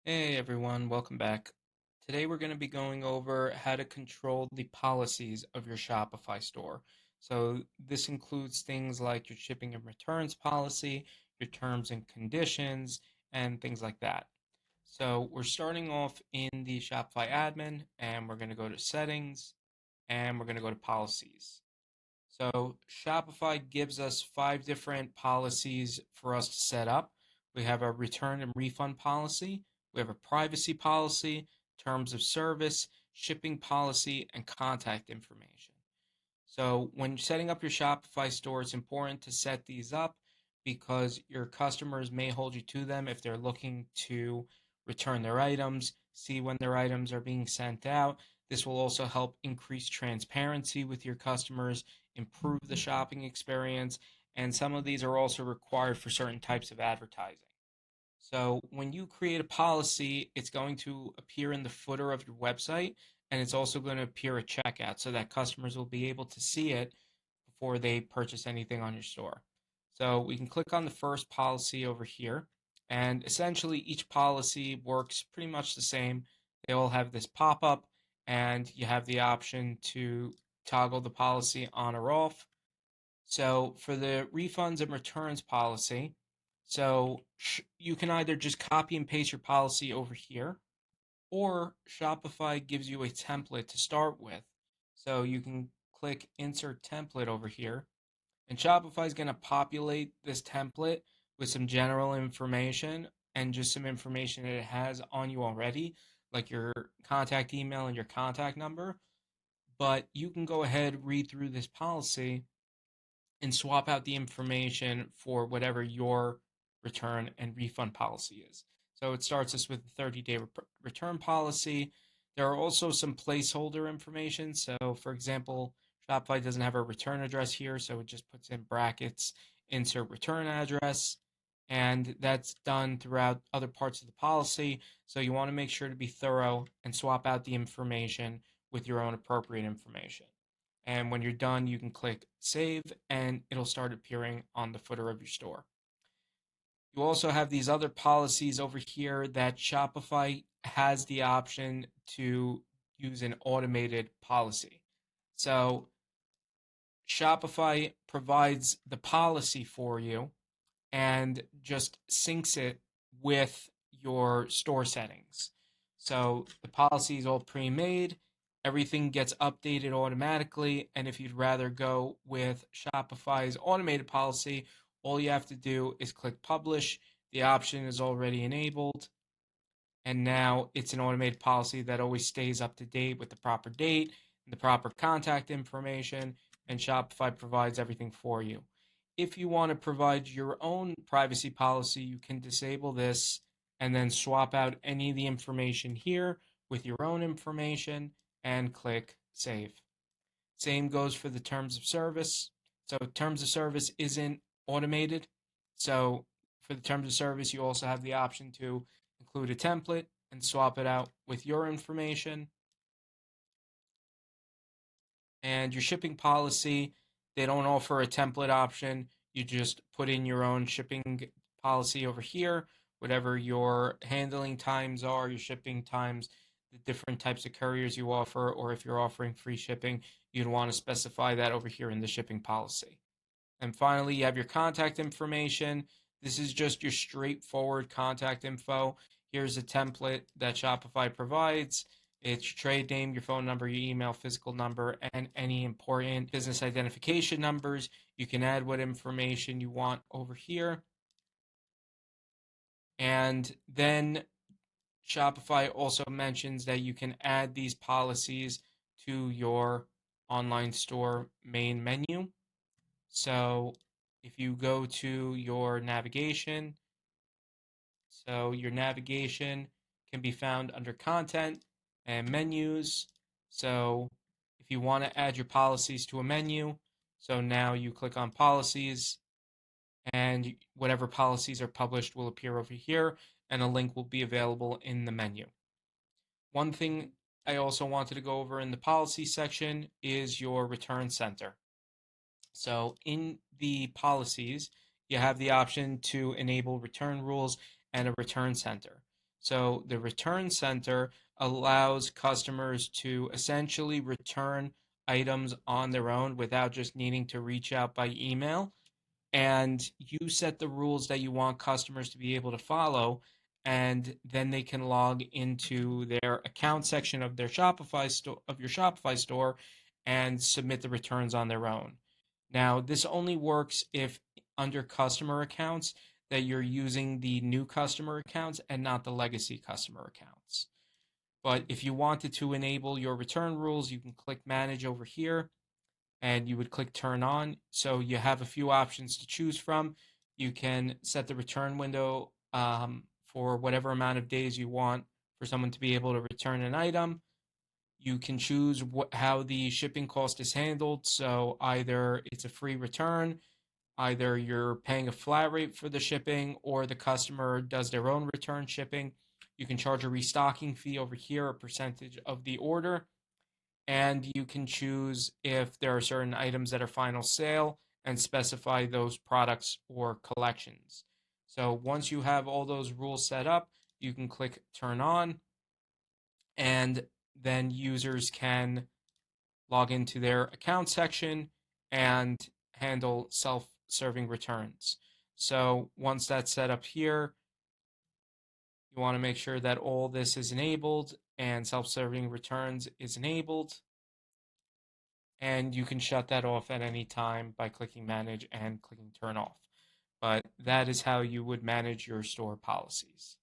Hey everyone, welcome back. Today we're going to be going over how to control the policies of your Shopify store. So this includes things like your shipping and returns policy, your terms and conditions, and things like that. So we're starting off in the Shopify admin and we're going to go to settings and we're going to go to policies. So Shopify gives us 5 different policies for us to set up. We have a return and refund policy, we have a privacy policy, terms of service, shipping policy, and contact information. So when setting up your Shopify store, it's important to set these up because your customers may hold you to them if they're looking to return their items, see when their items are being sent out. This will also help increase transparency with your customers, improve the shopping experience, and some of these are also required for certain types of advertising. So when you create a policy, it's going to appear in the footer of your website, and it's also going to appear at checkout so that customers will be able to see it before they purchase anything on your store. So we can click on the first policy over here, and essentially each policy works pretty much the same. They all have this pop-up, and you have the option to toggle the policy on or off. So for the refunds and returns policy, so you can either just copy and paste your policy over here, or Shopify gives you a template to start with. So you can click Insert Template over here, and Shopify is going to populate this template with some general information and just some information that it has on you already, like your contact email and your contact number. But you can go ahead, read through this policy, and swap out the information for whatever your return and refund policy is. So it starts us with a 30-day return policy. There are also some placeholder information. So, for example, Shopify doesn't have a return address here, so it just puts in brackets, insert return address, and that's done throughout other parts of the policy. So you want to make sure to be thorough and swap out the information with your own appropriate information. And when you're done, you can click save and it'll start appearing on the footer of your store. You also have these other policies over here that Shopify has the option to use an automated policy. So Shopify provides the policy for you and just syncs it with your store settings. So the policy is all pre-made, everything gets updated automatically, and if you'd rather go with Shopify's automated policy, all you have to do is click publish. The option is already enabled, and now it's an automated policy that always stays up to date with the proper date and the proper contact information, and Shopify provides everything for you. If you want to provide your own privacy policy, you can disable this and then swap out any of the information here with your own information and click save. Same goes for the terms of service. So terms of service isn't automated. So for the terms of service, you also have the option to include a template and swap it out with your information. And your shipping policy, they don't offer a template option. You just put in your own shipping policy over here, whatever your handling times are, your shipping times, the different types of couriers you offer, or if you're offering free shipping, you'd want to specify that over here in the shipping policy. And finally, you have your contact information. This is just your straightforward contact info. Here's a template that Shopify provides. It's your trade name, your phone number, your email, physical number, and any important business identification numbers. You can add what information you want over here. And then Shopify also mentions that you can add these policies to your online store main menu. So if you go to your navigation, so your navigation can be found under content and menus. So if you want to add your policies to a menu, so now you click on policies and whatever policies are published will appear over here and a link will be available in the menu. One thing I also wanted to go over in the policy section is your return center. So in the policies, you have the option to enable return rules and a return center. So the return center allows customers to essentially return items on their own without just needing to reach out by email, and you set the rules that you want customers to be able to follow, and then they can log into their account section of their Shopify store of your Shopify store and submit the returns on their own. Now, this only works if under customer accounts that you're using the new customer accounts and not the legacy customer accounts. But if you wanted to enable your return rules, you can click manage over here and you would click turn on. So you have a few options to choose from. You can set the return window for whatever amount of days you want for someone to be able to return an item. You can choose how the shipping cost is handled. So either it's a free return, either you're paying a flat rate for the shipping, or the customer does their own return shipping. You can charge a restocking fee over here, a percentage of the order, and you can choose if there are certain items that are final sale and specify those products or collections. So once you have all those rules set up, you can click turn on, and then users can log into their account section and handle self-serving returns. So once that's set up here, you want to make sure that all this is enabled and self-serving returns is enabled. And you can shut that off at any time by clicking manage and clicking turn off. But that is how you would manage your store policies.